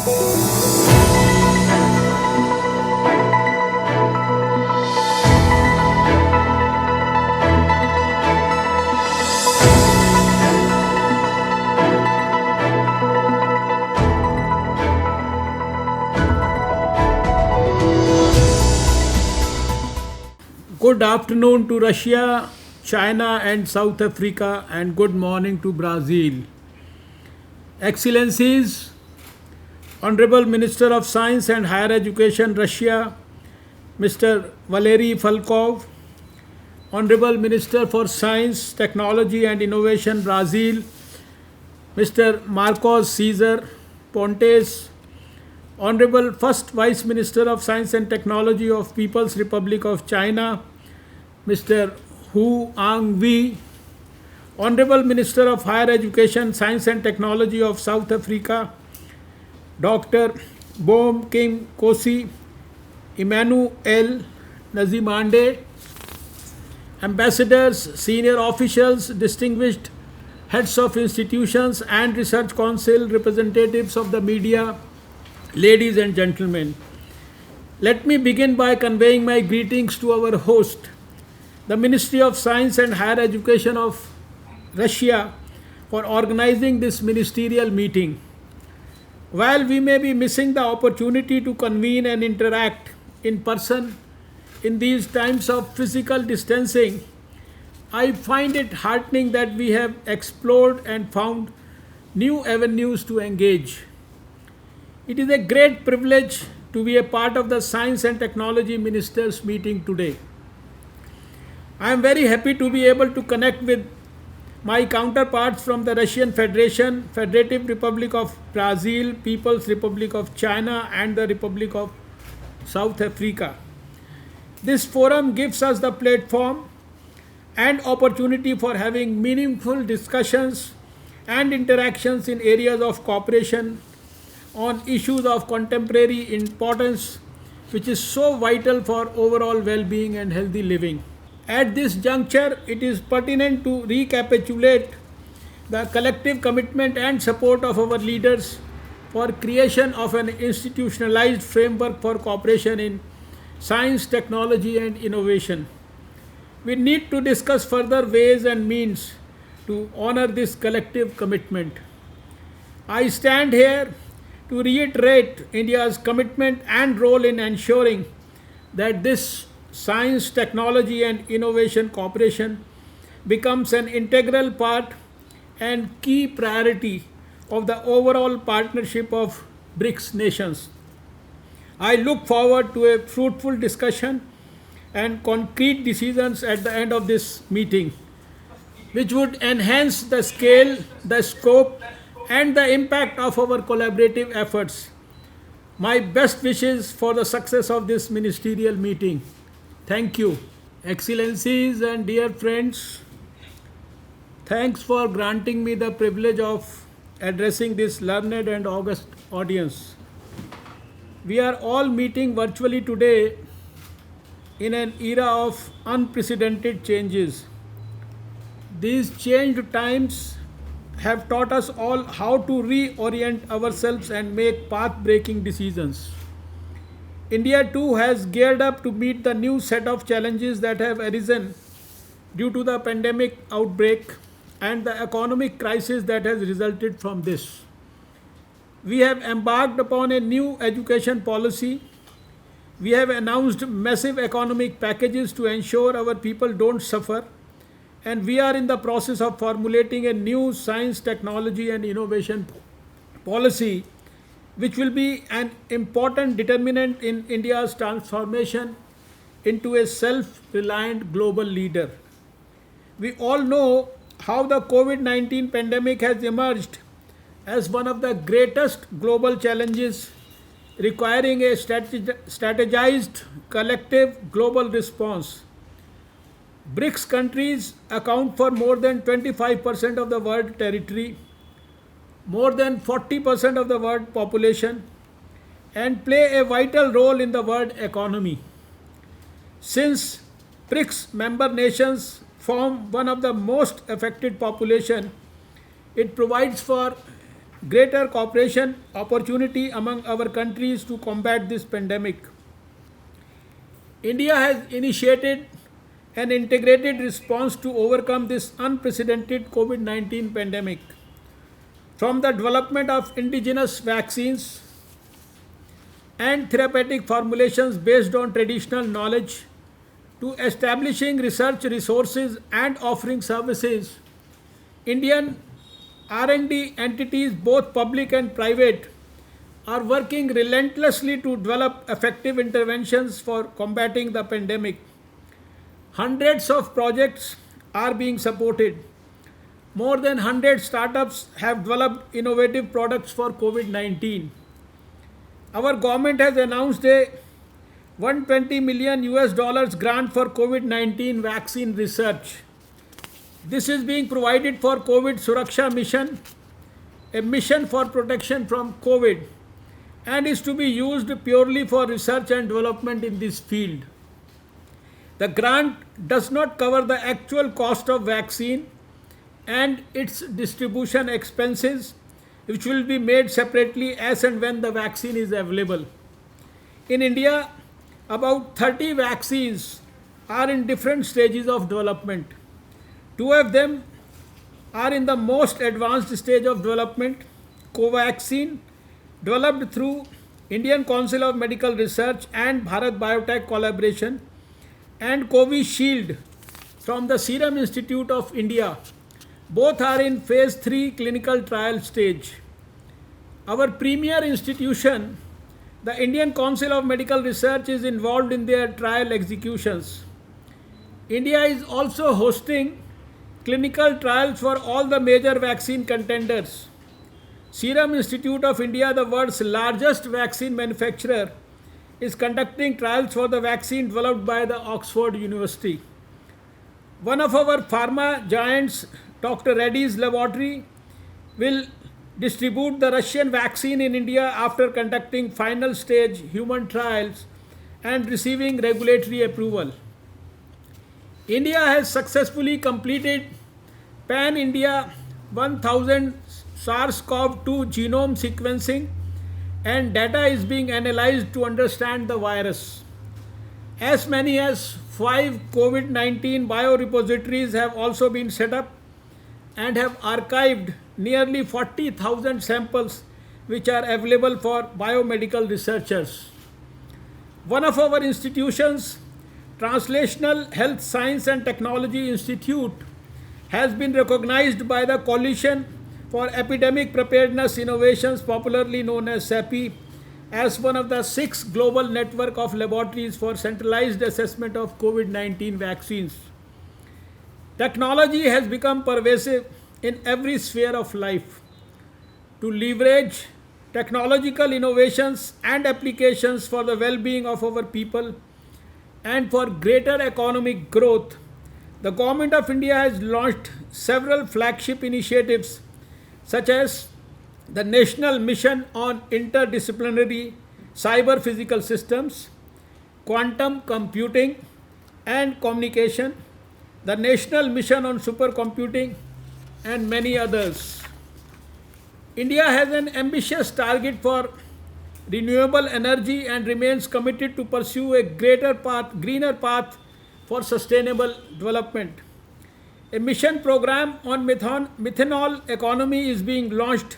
Good afternoon to Russia, China, and South Africa, and good morning to Brazil. Excellencies, Honorable Minister of Science and Higher Education, Russia, Mr. Valery Falkov, Honorable Minister for Science, Technology, and Innovation, Brazil, Mr. Marcos Cesar Pontes, Honorable First Vice Minister of Science and Technology of People's Republic of China, Mr. Hu Ang-wee, Honorable Minister of Higher Education, Science and Technology of South Africa, Dr. Bom Kim Kosi, Emmanuel Nazimande, Ambassadors, senior officials, distinguished heads of institutions and research council, representatives of the media, ladies and gentlemen. Let me begin by conveying my greetings to our host, the Ministry of Science and Higher Education of Russia, for organizing this ministerial meeting. While we may be missing the opportunity to convene and interact in person in these times of physical distancing, I find it heartening that we have explored and found new avenues to engage. It is a great privilege to be a part of the Science and Technology Ministers meeting today. I am very happy to be able to connect with my counterparts from the Russian Federation, Federative Republic of Brazil, People's Republic of China, and the Republic of South Africa. This forum gives us the platform and opportunity for having meaningful discussions and interactions in areas of cooperation on issues of contemporary importance, which is so vital for overall well-being and healthy living. At this juncture, it is pertinent to recapitulate the collective commitment and support of our leaders for creation of an institutionalized framework for cooperation in science, technology, and innovation. We need to discuss further ways and means to honor this collective commitment. I stand here to reiterate India's commitment and role in ensuring that this science, technology, and innovation cooperation becomes an integral part and key priority of the overall partnership of BRICS nations. I look forward to a fruitful discussion and concrete decisions at the end of this meeting, which would enhance the scale, the scope, and the impact of our collaborative efforts. My best wishes for the success of this ministerial meeting. Thank you. Excellencies and dear friends, thanks for granting me the privilege of addressing this learned and august audience. We are all meeting virtually today in an era of unprecedented changes. These changed times have taught us all how to reorient ourselves and make path-breaking decisions. India too has geared up to meet the new set of challenges that have arisen due to the pandemic outbreak and the economic crisis that has resulted from this. We have embarked upon a new education policy. We have announced massive economic packages to ensure our people don't suffer, and we are in the process of formulating a new science, technology, and innovation policy, which will be an important determinant in India's transformation into a self-reliant global leader. We all know how the COVID-19 pandemic has emerged as one of the greatest global challenges requiring a strategized collective global response. BRICS countries account for more than 25% of the world territory, more than 40% of the world population, and play a vital role in the world economy. Since BRICS member nations form one of the most affected population, it provides for greater cooperation opportunity among our countries to combat this pandemic. India has initiated an integrated response to overcome this unprecedented COVID 19 pandemic. From the development of indigenous vaccines and therapeutic formulations based on traditional knowledge to establishing research resources and offering services, Indian R&D entities, both public and private, are working relentlessly to develop effective interventions for combating the pandemic. Hundreds of projects are being supported. More than 100 startups have developed innovative products for COVID 19. Our government has announced a 120 million US dollars grant for COVID 19 vaccine research. This is being provided for COVID Suraksha mission, a mission for protection from COVID, and is to be used purely for research and development in this field. The grant does not cover the actual cost of vaccine and its distribution expenses, which will be made separately as and when the vaccine is available. In India, about 30 vaccines are in different stages of development. Two of them are in the most advanced stage of development: Covaxin, developed through Indian Council of Medical Research and Bharat Biotech collaboration, and Covishield from the Serum Institute of India. Both are in phase 3 clinical trial stage. Our premier institution, the Indian Council of Medical Research, is involved in their trial executions. India is also hosting clinical trials for all the major vaccine contenders. Serum Institute of India, the world's largest vaccine manufacturer, is conducting trials for the vaccine developed by the Oxford University. One of our pharma giants, Dr. Reddy's laboratory, will distribute the Russian vaccine in India after conducting final stage human trials and receiving regulatory approval. India has successfully completed Pan-India 1000 SARS-CoV-2 genome sequencing, and data is being analyzed to understand the virus. As many as 5 COVID-19 biorepositories have also been set up and have archived nearly 40,000 samples which are available for biomedical researchers. One of our institutions, Translational Health Science and Technology Institute, has been recognized by the Coalition for Epidemic Preparedness Innovations, popularly known as CEPI, as one of the 6 global network of laboratories for centralized assessment of COVID-19 vaccines. Technology has become pervasive in every sphere of life. To leverage technological innovations and applications for the well-being of our people and for greater economic growth, the Government of India has launched several flagship initiatives such as the National Mission on Interdisciplinary Cyber Physical Systems, Quantum Computing and Communication, the National Mission on Supercomputing, and many others. India has an ambitious target for renewable energy and remains committed to pursue a greener path for sustainable development. A mission program on methanol economy is being launched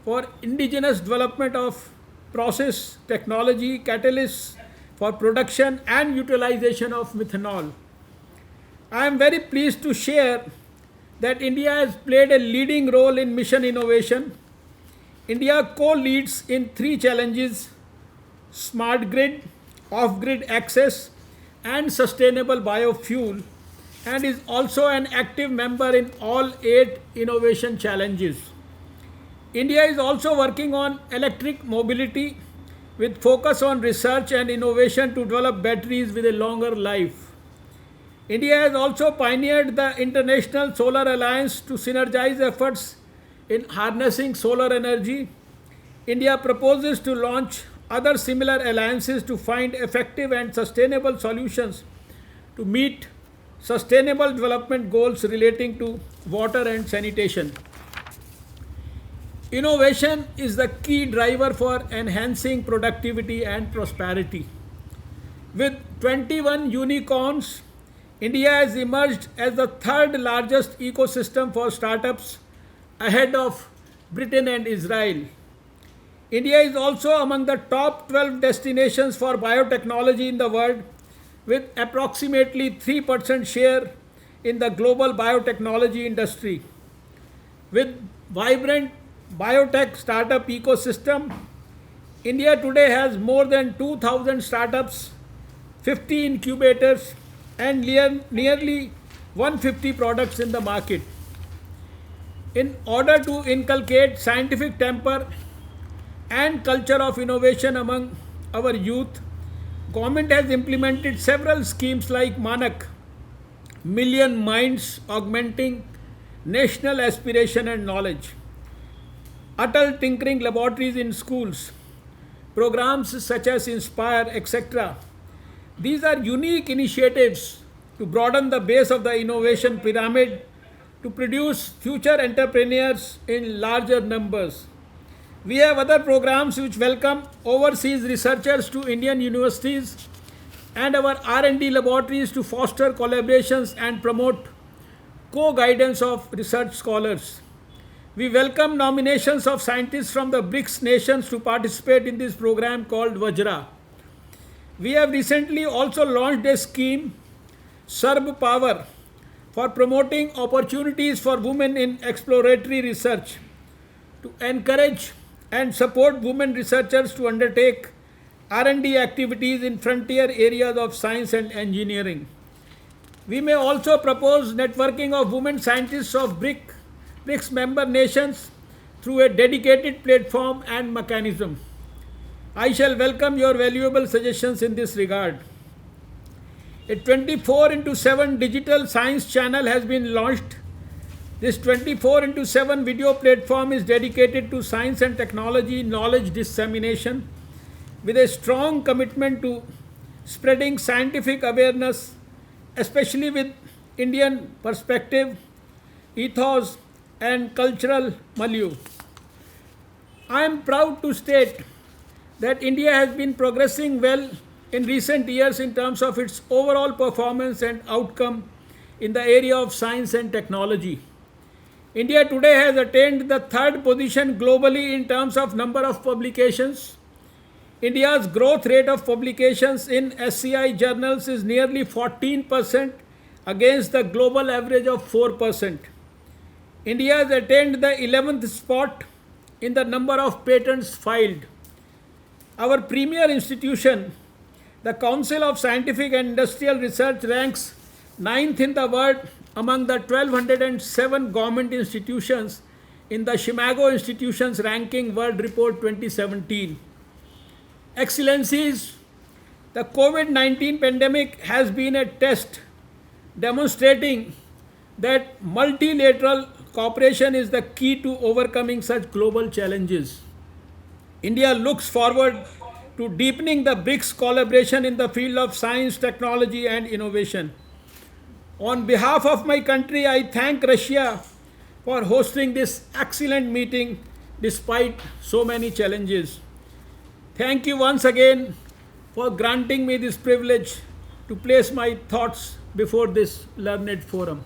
for indigenous development of process technology catalysts for production and utilization of methanol. I am very pleased to share that India has played a leading role in mission innovation. India co-leads in 3 challenges: smart grid, off-grid access, and sustainable biofuel, and is also an active member in all 8 innovation challenges. India is also working on electric mobility with focus on research and innovation to develop batteries with a longer life. India has also pioneered the International Solar Alliance to synergize efforts in harnessing solar energy. India proposes to launch other similar alliances to find effective and sustainable solutions to meet sustainable development goals relating to water and sanitation. Innovation is the key driver for enhancing productivity and prosperity. With 21 unicorns, India has emerged as the third largest ecosystem for startups ahead of Britain and Israel. India is also among the top 12 destinations for biotechnology in the world, with approximately 3% share in the global biotechnology industry. With vibrant biotech startup ecosystem, India today has more than 2,000 startups, 50 incubators, and nearly 150 products in the market. In order to inculcate scientific temper and culture of innovation among our youth, government has implemented several schemes like Manak, Million Minds Augmenting National Aspiration and Knowledge, Atal Tinkering Laboratories in schools, programs such as Inspire, etc. These are unique initiatives to broaden the base of the innovation pyramid to produce future entrepreneurs in larger numbers. We have other programs which welcome overseas researchers to Indian universities and our R&D laboratories to foster collaborations and promote co-guidance of research scholars. We welcome nominations of scientists from the BRICS nations to participate in this program called Vajra. We have recently also launched a scheme, Sarb Power, for promoting opportunities for women in exploratory research to encourage and support women researchers to undertake R&D activities in frontier areas of science and engineering. We may also propose networking of women scientists of BRICS member nations through a dedicated platform and mechanism. I shall welcome your valuable suggestions in this regard. A 24/7 digital science channel has been launched. This 24/7 video platform is dedicated to science and technology knowledge dissemination with a strong commitment to spreading scientific awareness, especially with Indian perspective, ethos, and cultural milieu. I am proud to state that India has been progressing well in recent years in terms of its overall performance and outcome in the area of science and technology. India today has attained the third position globally in terms of number of publications. India's growth rate of publications in SCI journals is nearly 14% against the global average of 4%. India has attained the 11th spot in the number of patents filed. Our premier institution, the Council of Scientific and Industrial Research, ranks 9th in the world among the 1207 government institutions in the Shimago Institutions Ranking World Report 2017. Excellencies, the COVID-19 pandemic has been a test demonstrating that multilateral cooperation is the key to overcoming such global challenges. India looks forward to deepening the BRICS collaboration in the field of science, technology, and innovation. On behalf of my country, I thank Russia for hosting this excellent meeting despite so many challenges. Thank you once again for granting me this privilege to place my thoughts before this learned forum.